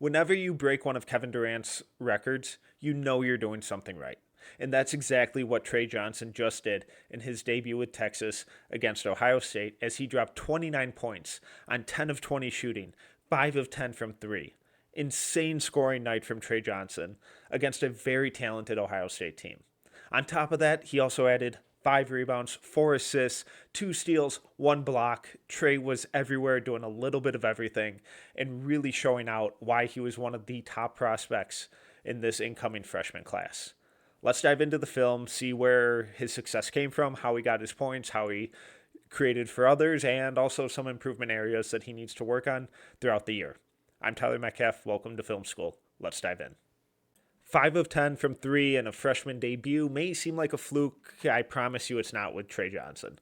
Whenever you break one of Kevin Durant's records, you know you're doing something right. And that's exactly what Tre Johnson just did in his debut with Texas against Ohio State as he dropped 29 points on 10 of 20 shooting, 5 of 10 from 3. Insane scoring night from Tre Johnson against a very talented Ohio State team. On top of that, he also added 5 rebounds, 4 assists, 2 steals, 1 block. Tre was everywhere doing a little bit of everything and really showing out why he was one of the top prospects in this incoming freshman class. Let's dive into the film, see where his success came from, how he got his points, how he created for others, and also some improvement areas that he needs to work on throughout the year. I'm Tyler Metcalf. Welcome to Film School. Let's dive in. 5 of 10 from 3 in a freshman debut may seem like a fluke. I promise you it's not with Tre Johnson.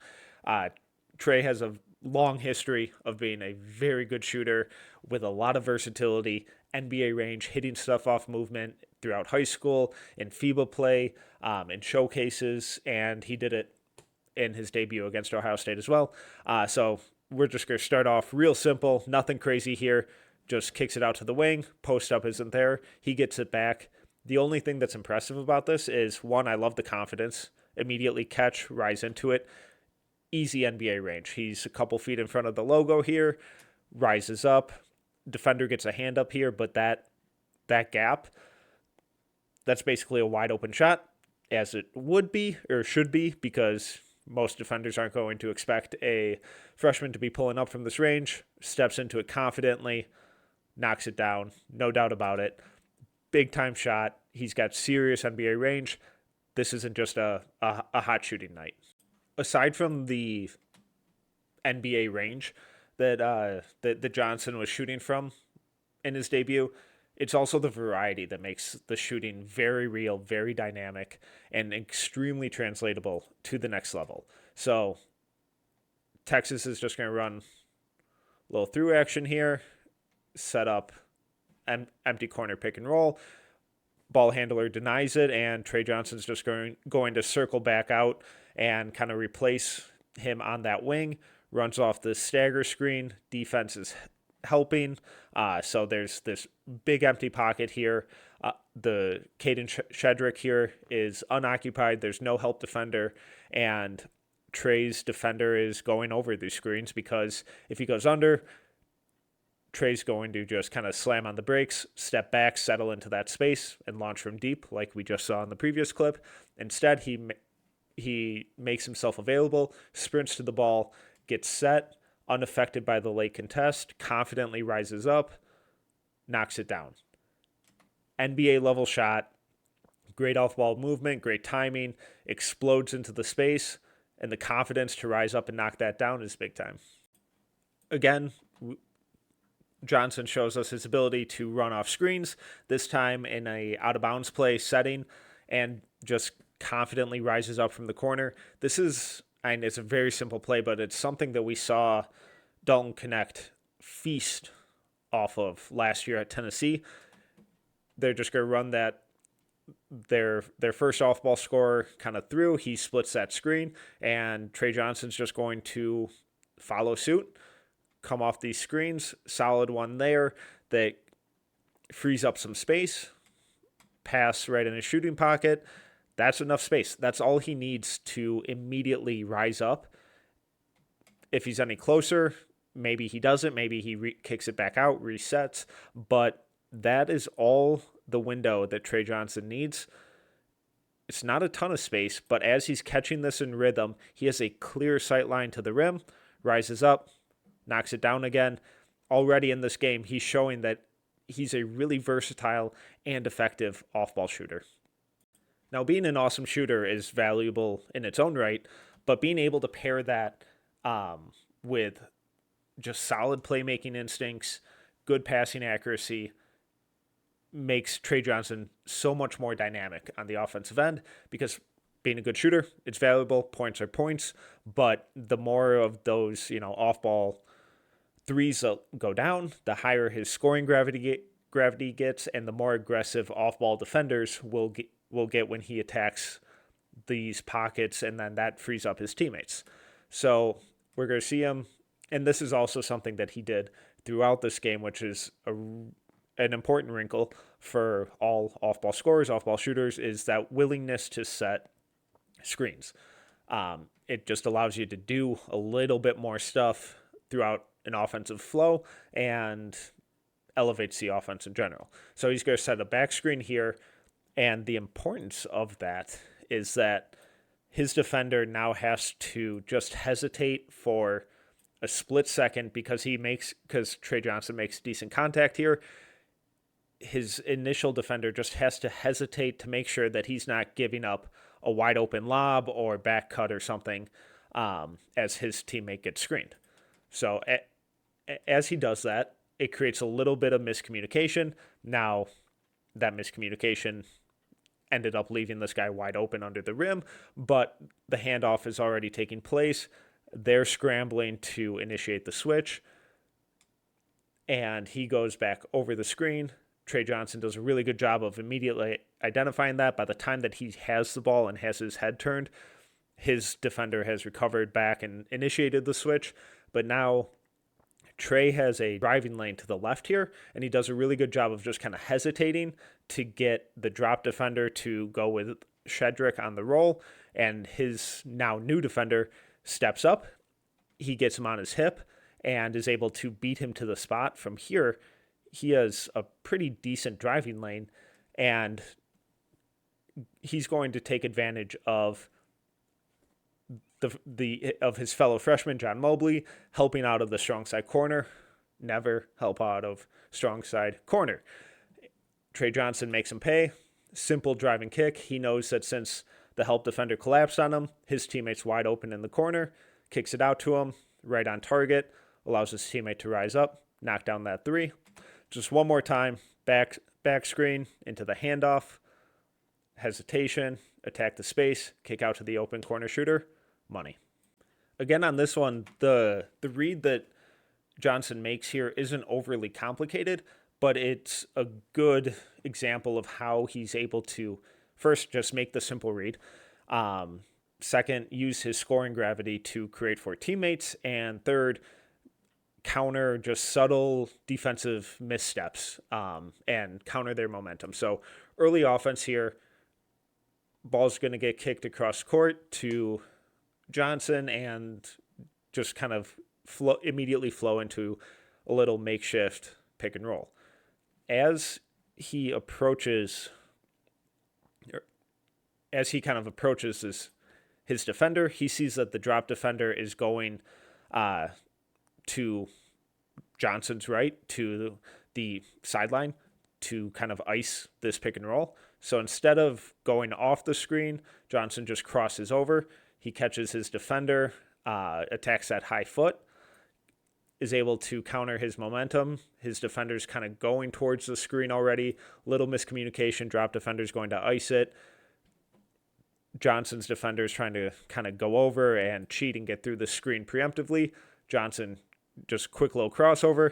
Tre has a long history of being a very good shooter with a lot of versatility, NBA range, hitting stuff off movement throughout high school, in FIBA play, in showcases, and he did it in his debut against Ohio State as well. So we're just going to start off real simple, nothing crazy here. Just kicks it out to the wing, post up isn't there, he gets it back. The only thing that's impressive about this is, one, I love the confidence. Immediately catch, rise into it. Easy NBA range. He's a couple feet in front of the logo here, rises up. Defender gets a hand up here, but that gap, that's basically a wide open shot, as it would be or should be, because most defenders aren't going to expect a freshman to be pulling up from this range. Steps into it confidently, knocks it down, no doubt about it. Big time shot. He's got serious NBA range. This isn't just a hot shooting night. Aside from the NBA range that Johnson was shooting from in his debut, it's also the variety that makes the shooting very real, very dynamic, and extremely translatable to the next level. So Texas is just going to run a little through action here, set up empty corner pick and roll. Ball handler denies it, and Tre Johnson's just going to circle back out and kind of replace him on that wing. Runs off the stagger screen. Defense is helping. So there's this big empty pocket here. The Caden Shedrick here is unoccupied. There's no help defender, and Tre's defender is going over these screens because if he goes under, Tre's going to just kind of slam on the brakes, step back, settle into that space, and launch from deep like we just saw in the previous clip. Instead, he makes himself available, sprints to the ball, gets set, unaffected by the late contest, confidently rises up, knocks it down. NBA level shot, great off-ball movement, great timing, explodes into the space, and the confidence to rise up and knock that down is big time. Again, Johnson shows us his ability to run off screens, this time in a out-of-bounds play setting, and just confidently rises up from the corner. This is, and it's a very simple play, but it's something that we saw Dalton Connect feast off of last year at Tennessee. They're just going to run that their first off-ball scorer kind of through. He splits that screen, and Tre Johnson's just going to follow suit, come off these screens. Solid one there that frees up some space. Pass right in his shooting pocket. That's enough space. That's all he needs to immediately rise up. If he's any closer, maybe he doesn't. Maybe he kicks it back out, resets. But that is all the window that Tre Johnson needs. It's not a ton of space, but as he's catching this in rhythm, he has a clear sight line to the rim, rises up, knocks it down again. Already in this game, he's showing that he's a really versatile and effective off-ball shooter. Now, being an awesome shooter is valuable in its own right, but being able to pair that with just solid playmaking instincts, good passing accuracy, makes Tre Johnson so much more dynamic on the offensive end because being a good shooter, it's valuable. Points are points, but the more of those, off-ball threes go down, the higher his scoring gravity gets, and the more aggressive off-ball defenders will get when he attacks these pockets, and then that frees up his teammates. So we're going to see him, and this is also something that he did throughout this game, which is an important wrinkle for all off-ball scorers, off-ball shooters, is that willingness to set screens. It just allows you to do a little bit more stuff throughout an offensive flow and elevates the offense in general. So he's going to set a back screen here, and the importance of that is that his defender now has to just hesitate for a split second because Tre Johnson makes decent contact here. His initial defender just has to hesitate to make sure that he's not giving up a wide open lob or back cut or something as his teammate gets screened. So as he does that, it creates a little bit of miscommunication. Now, that miscommunication ended up leaving this guy wide open under the rim, but the handoff is already taking place. They're scrambling to initiate the switch, and he goes back over the screen. Tre Johnson does a really good job of immediately identifying that. By the time that he has the ball and has his head turned, his defender has recovered back and initiated the switch. But now Tre has a driving lane to the left here, and he does a really good job of just kind of hesitating to get the drop defender to go with Shedrick on the roll, and his now new defender steps up. He gets him on his hip and is able to beat him to the spot. From here, he has a pretty decent driving lane, and he's going to take advantage of of his fellow freshman, John Mobley, helping out of the strong side corner. Never help out of strong side corner. Tre Johnson makes him pay. Simple driving kick. He knows that since the help defender collapsed on him, his teammate's wide open in the corner, kicks it out to him, right on target, allows his teammate to rise up, knock down that three. Just one more time, back screen into the handoff, hesitation, attack the space, kick out to the open corner shooter, money. Again, on this one, the read that Johnson makes here isn't overly complicated, but it's a good example of how he's able to, first, just make the simple read. Second, use his scoring gravity to create for teammates. And third, counter just subtle defensive missteps and counter their momentum. So early offense here, ball's going to get kicked across court to Johnson and just kind of immediately flow into a little makeshift pick and roll. As he kind of approaches his defender, he sees that the drop defender is going to Johnson's right, to the sideline, to kind of ice this pick and roll. So instead of going off the screen, Johnson just crosses over. He catches his defender, attacks that high foot, is able to counter his momentum. His defender's kind of going towards the screen already. Little miscommunication. Drop defender's going to ice it. Johnson's defender is trying to kind of go over and cheat and get through the screen preemptively. Johnson just quick little crossover.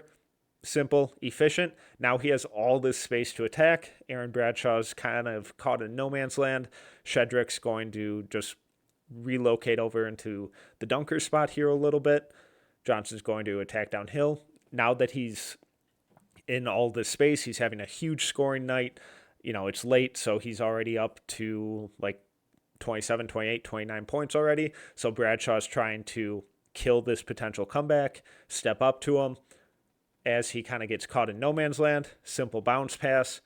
Simple, efficient. Now he has all this space to attack. Aaron Bradshaw's kind of caught in no man's land. Shedrick's going to just relocate over into the dunker spot here a little bit. Johnson's going to attack downhill. Now that he's in all this space, he's having a huge scoring night. You know, it's late, so he's already up to like 27, 28, 29 points already. So Bradshaw's trying to kill this potential comeback, step up to him. As he kind of gets caught in no man's land, simple bounce pass,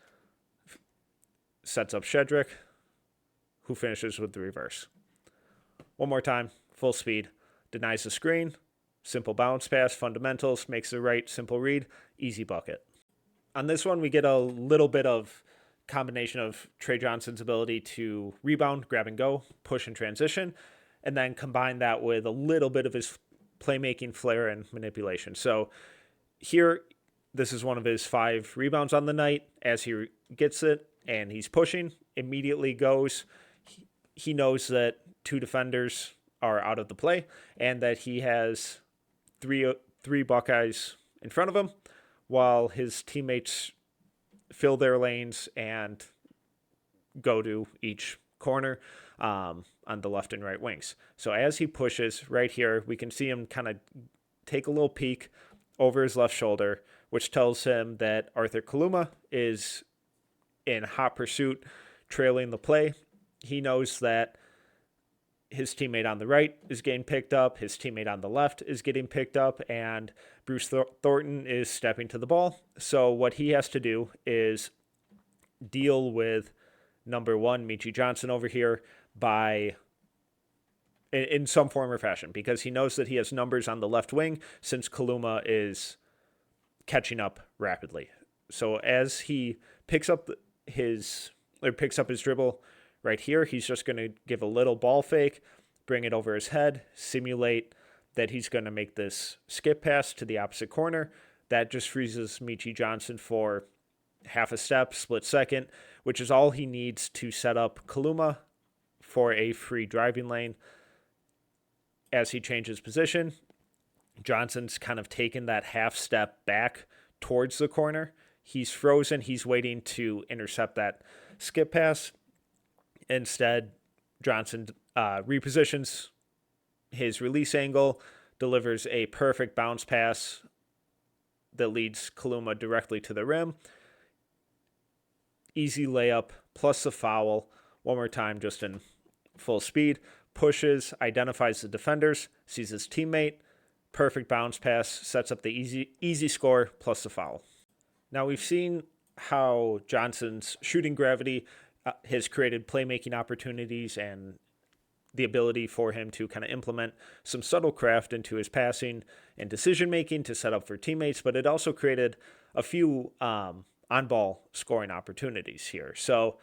sets up Shedrick, who finishes with the reverse. One more time, full speed, denies the screen, simple bounce pass, fundamentals, makes the right simple read, easy bucket. On this one, we get a little bit of combination of Tre Johnson's ability to rebound, grab and go, push and transition, and then combine that with a little bit of his playmaking flair and manipulation. So here, this is one of his 5 rebounds on the night. As he gets it and he's pushing, immediately goes. He knows that 2 defenders are out of the play and that he has three Buckeyes in front of him while his teammates fill their lanes and go to each corner on the left and right wings. So as he pushes right here, we can see him kind of take a little peek over his left shoulder, which tells him that Arthur Kaluma is in hot pursuit, trailing the play. He knows that his teammate on the right is getting picked up, his teammate on the left is getting picked up, and Bruce Thornton is stepping to the ball. So what he has to do is deal with number one, Meechie Johnson over here, in some form or fashion, because he knows that he has numbers on the left wing since Kaluma is catching up rapidly. So as he picks up his dribble right here, he's just going to give a little ball fake, bring it over his head, simulate that he's going to make this skip pass to the opposite corner. That just freezes Meechie Johnson for half a step, split second, which is all he needs to set up Kaluma for a free driving lane. As he changes position, Johnson's kind of taken that half step back towards the corner. He's frozen. He's waiting to intercept that skip pass. Instead, Johnson repositions his release angle, delivers a perfect bounce pass that leads Kaluma directly to the rim. Easy layup plus the foul. One more time, just in full speed. Pushes, identifies the defenders, sees his teammate. Perfect bounce pass, sets up the easy score plus the foul. Now we've seen how Johnson's shooting gravity has created playmaking opportunities and the ability for him to kind of implement some subtle craft into his passing and decision making to set up for teammates, but it also created a few on-ball scoring opportunities here. So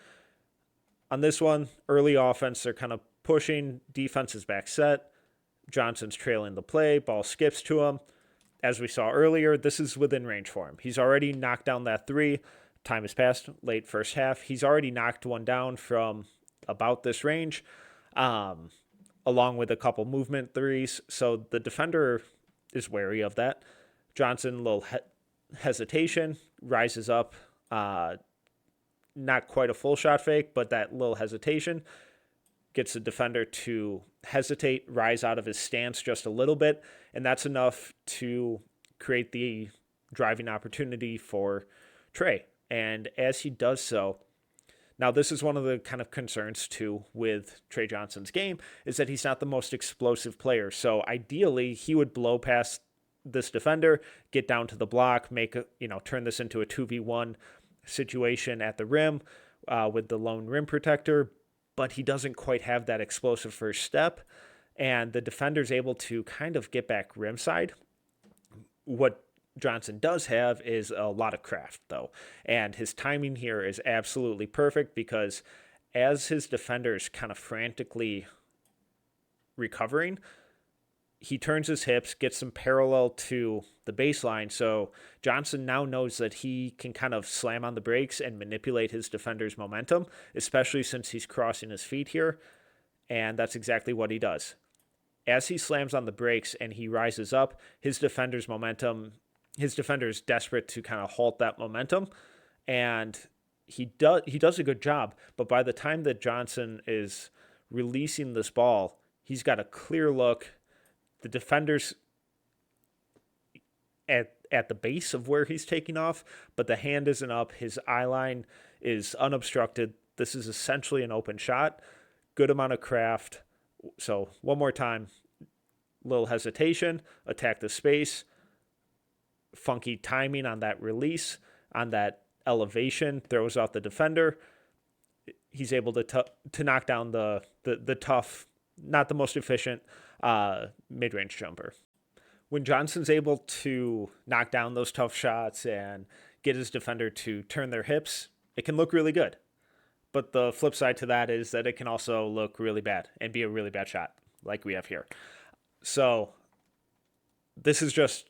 on this one, early offense, they're kind of pushing, defense is back set. Johnson's trailing the play, ball skips to him. As we saw earlier, this is within range for him. He's already knocked down that three. Time has passed, late first half. He's already knocked one down from about this range, along with a couple movement threes. So the defender is wary of that. Johnson, little hesitation, rises up. Not quite a full shot fake, but that little hesitation gets the defender to hesitate, rise out of his stance just a little bit, and that's enough to create the driving opportunity for Tre. And as he does so, now this is one of the kind of concerns too with Tre Johnson's game, is that he's not the most explosive player. So ideally, he would blow past this defender, get down to the block, turn this into a 2v1 situation at the rim with the lone rim protector, but he doesn't quite have that explosive first step, and the defender's able to kind of get back rim side. What Johnson does have is a lot of craft, though, and his timing here is absolutely perfect, because as his defender's kind of frantically recovering, he turns his hips, gets them parallel to the baseline, so Johnson now knows that he can kind of slam on the brakes and manipulate his defender's momentum, especially since he's crossing his feet here, and that's exactly what he does. As he slams on the brakes and he rises up, his defender is desperate to kind of halt that momentum, and he does a good job, but by the time that Johnson is releasing this ball, he's got a clear look. The defender's at the base of where he's taking off, but the hand isn't up. His eye line is unobstructed. This is essentially an open shot. Good amount of craft. So one more time, little hesitation, attack the space, funky timing on that release, on that elevation, throws out the defender. He's able to knock down the tough, not the most efficient mid-range jumper. When Johnson's able to knock down those tough shots and get his defender to turn their hips, it can look really good. But the flip side to that is that it can also look really bad and be a really bad shot, like we have here. So this is just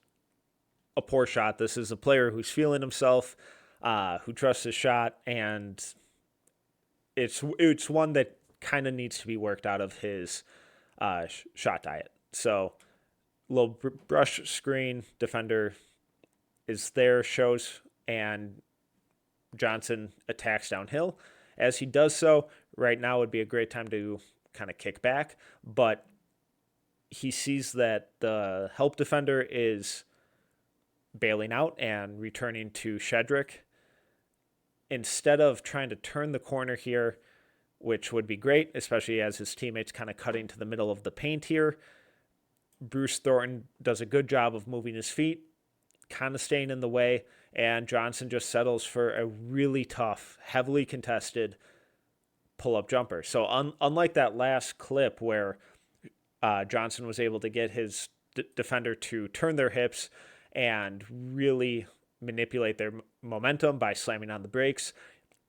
a poor shot. This is a player who's feeling himself, who trusts his shot, and it's one that kind of needs to be worked out of his shot diet. So little brush screen, defender is there, shows, and Johnson attacks downhill. As he does so, right now would be a great time to kind of kick back, but he sees that the help defender is bailing out and returning to Shedrick. Instead of trying to turn the corner here, which would be great, especially as his teammates kind of cutting to the middle of the paint here, Bruce Thornton does a good job of moving his feet, kind of staying in the way, and Johnson just settles for a really tough, heavily contested pull-up jumper. So unlike that last clip where Johnson was able to get his defender to turn their hips and really manipulate their momentum by slamming on the brakes,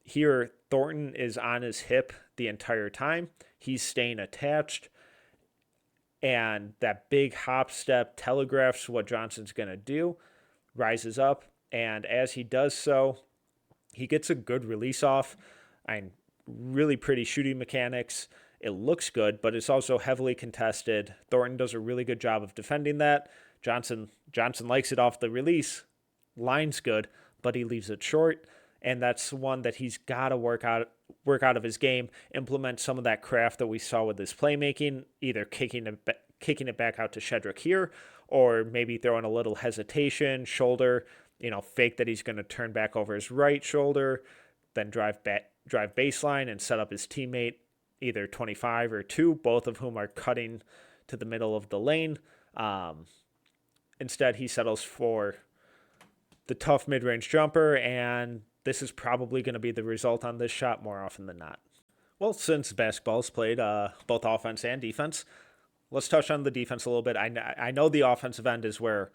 here Thornton is on his hip the entire time. He's staying attached, and that big hop step telegraphs what Johnson's going to do, rises up, and as he does so, he gets a good release off. Really pretty shooting mechanics. It looks good, but it's also heavily contested. Thornton does a really good job of defending that. Johnson likes it off the release. Line's good, but he leaves it short, and that's one that he's got to work out of his game, implement some of that craft that we saw with his playmaking, either kicking it back out to Shedrick here, or maybe throwing a little hesitation, shoulder, fake that he's going to turn back over his right shoulder, then drive baseline and set up his teammate, either 25 or 2, both of whom are cutting to the middle of the lane. Instead, he settles for the tough mid-range jumper, and this is probably going to be the result on this shot more often than not. Well, since basketball's played both offense and defense, let's touch on the defense a little bit. I know the offensive end is where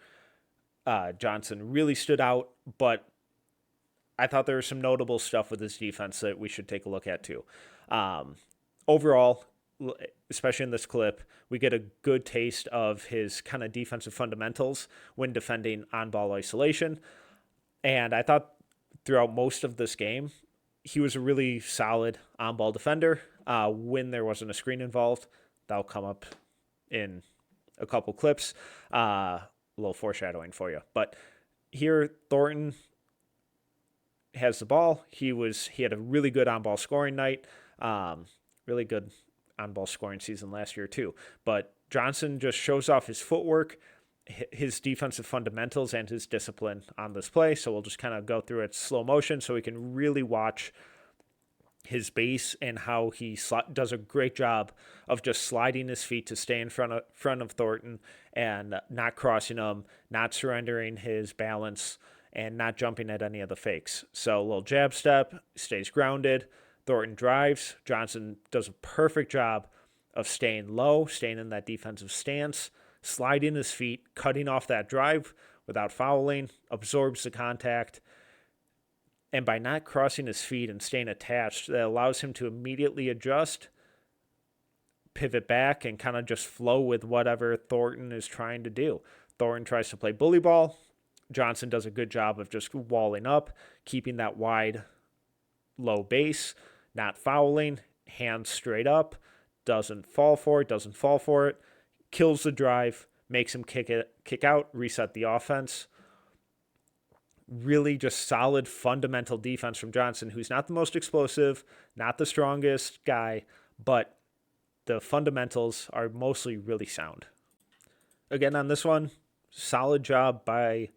Johnson really stood out, but I thought there was some notable stuff with his defense that we should take a look at too. Overall, especially in this clip, we get a good taste of his kind of defensive fundamentals when defending on-ball isolation. And I thought throughout most of this game, he was a really solid on-ball defender when there wasn't a screen involved. That'll come up in a couple clips. A little foreshadowing for you. But here, Thornton has the ball. He had a really good on-ball scoring night. Really good on-ball scoring season last year too. But Johnson just shows off his footwork, his defensive fundamentals, and his discipline on this play. So we'll just kind of go through it slow motion so we can really watch his base and how he does a great job of just sliding his feet to stay in front of Thornton and not crossing him, not surrendering his balance, and not jumping at any of the fakes. So a little jab step, stays grounded. Thornton drives. Johnson does a perfect job of staying low, staying in that defensive stance, sliding his feet, cutting off that drive without fouling, absorbs the contact. And by not crossing his feet and staying attached, that allows him to immediately adjust, pivot back, and kind of just flow with whatever Thornton is trying to do. Thornton tries to play bully ball. Johnson does a good job of just walling up, keeping that wide, low base, not fouling, hands straight up, doesn't fall for it, kills the drive, makes him kick out, reset the offense. Really just solid fundamental defense from Johnson, who's not the most explosive, not the strongest guy, but the fundamentals are mostly really sound. Again, on this one, solid job by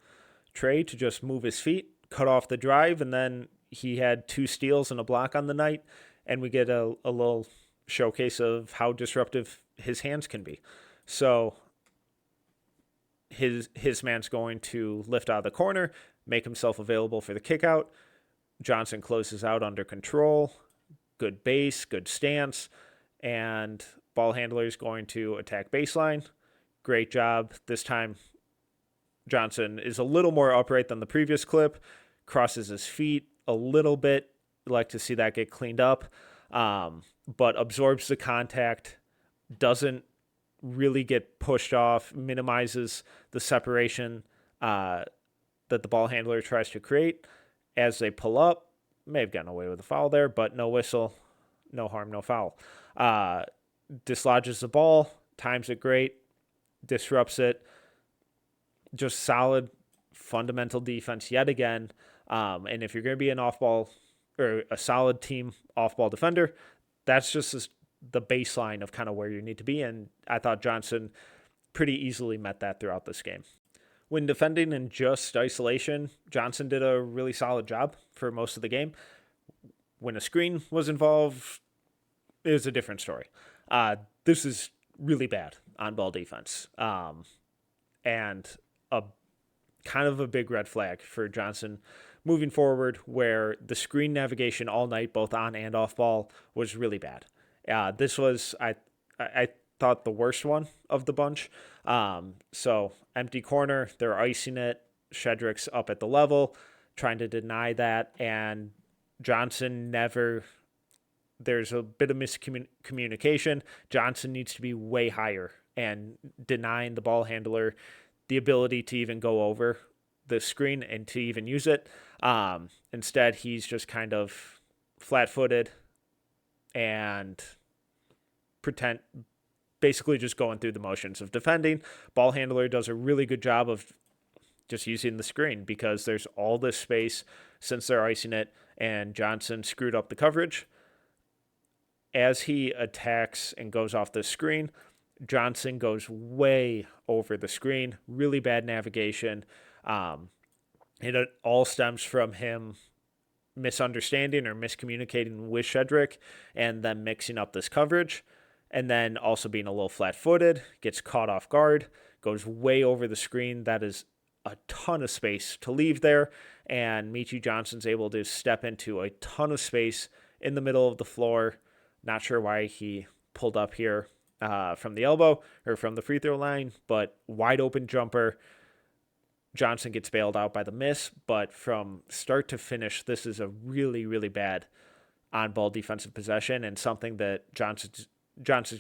Tre to just move his feet, cut off the drive, and then he had 2 steals and a block on the night, and we get a little showcase of how disruptive his hands can be. So his man's going to lift out of the corner, make himself available for the kick out. Johnson closes out under control, good base, good stance, and ball handler is going to attack baseline. Great job. This time, Johnson is a little more upright than the previous clip, crosses his feet a little bit. I'd like to see that get cleaned up, but absorbs the contact, doesn't really get pushed off, minimizes the separation that the ball handler tries to create. As they pull up, may have gotten away with a foul there, but no whistle, no harm, no foul. Dislodges the ball, times it great, disrupts it. Just solid fundamental defense yet again. And if you're going to be an off-ball or a solid team off-ball defender, that's just the baseline of kind of where you need to be. And I thought Johnson pretty easily met that throughout this game. When defending in just isolation, Johnson did a really solid job for most of the game. When a screen was involved, it was a different story. This is really bad on ball defense, and a kind of a big red flag for Johnson moving forward, where the screen navigation all night, both on and off ball, was really bad. This was I thought the worst one of the bunch. So empty corner, they're icing it. Shedrick's up at the level, trying to deny that, and Johnson never. There's a bit of miscommunication. Johnson needs to be way higher and denying the ball handler the ability to even go over the screen and to even use it. Instead, he's just kind of flat-footed and basically just going through the motions of defending. Ball handler does a really good job of just using the screen because there's all this space since they're icing it, and Johnson screwed up the coverage. As he attacks and goes off the screen, Johnson goes way over the screen. Really bad navigation. It all stems from him misunderstanding or miscommunicating with Shedrick and then mixing up this coverage. And then also being a little flat-footed, gets caught off guard, goes way over the screen. That is a ton of space to leave there. And Michi Johnson's able to step into a ton of space in the middle of the floor. Not sure why he pulled up here from the elbow or from the free throw line, but wide open jumper. Johnson gets bailed out by the miss, but from start to finish, this is a really, really bad on-ball defensive possession and something that Johnson's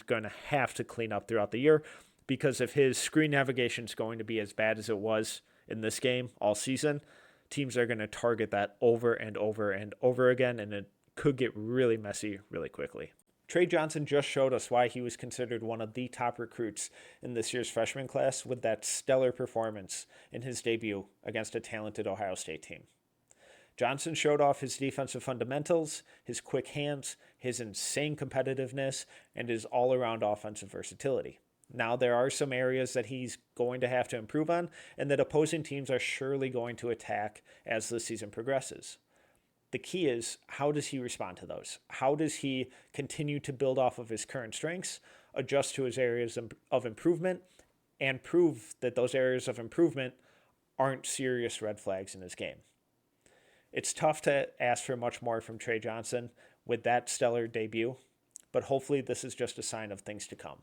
going to have to clean up throughout the year, because if his screen navigation is going to be as bad as it was in this game all season, teams are going to target that over and over and over again, and it could get really messy really quickly. Tre Johnson just showed us why he was considered one of the top recruits in this year's freshman class with that stellar performance in his debut against a talented Ohio State team. Johnson showed off his defensive fundamentals, his quick hands, his insane competitiveness, and his all-around offensive versatility. Now, there are some areas that he's going to have to improve on and that opposing teams are surely going to attack as the season progresses. The key is, how does he respond to those? How does he continue to build off of his current strengths, adjust to his areas of improvement, and prove that those areas of improvement aren't serious red flags in his game? It's tough to ask for much more from Tre Johnson with that stellar debut, but hopefully this is just a sign of things to come.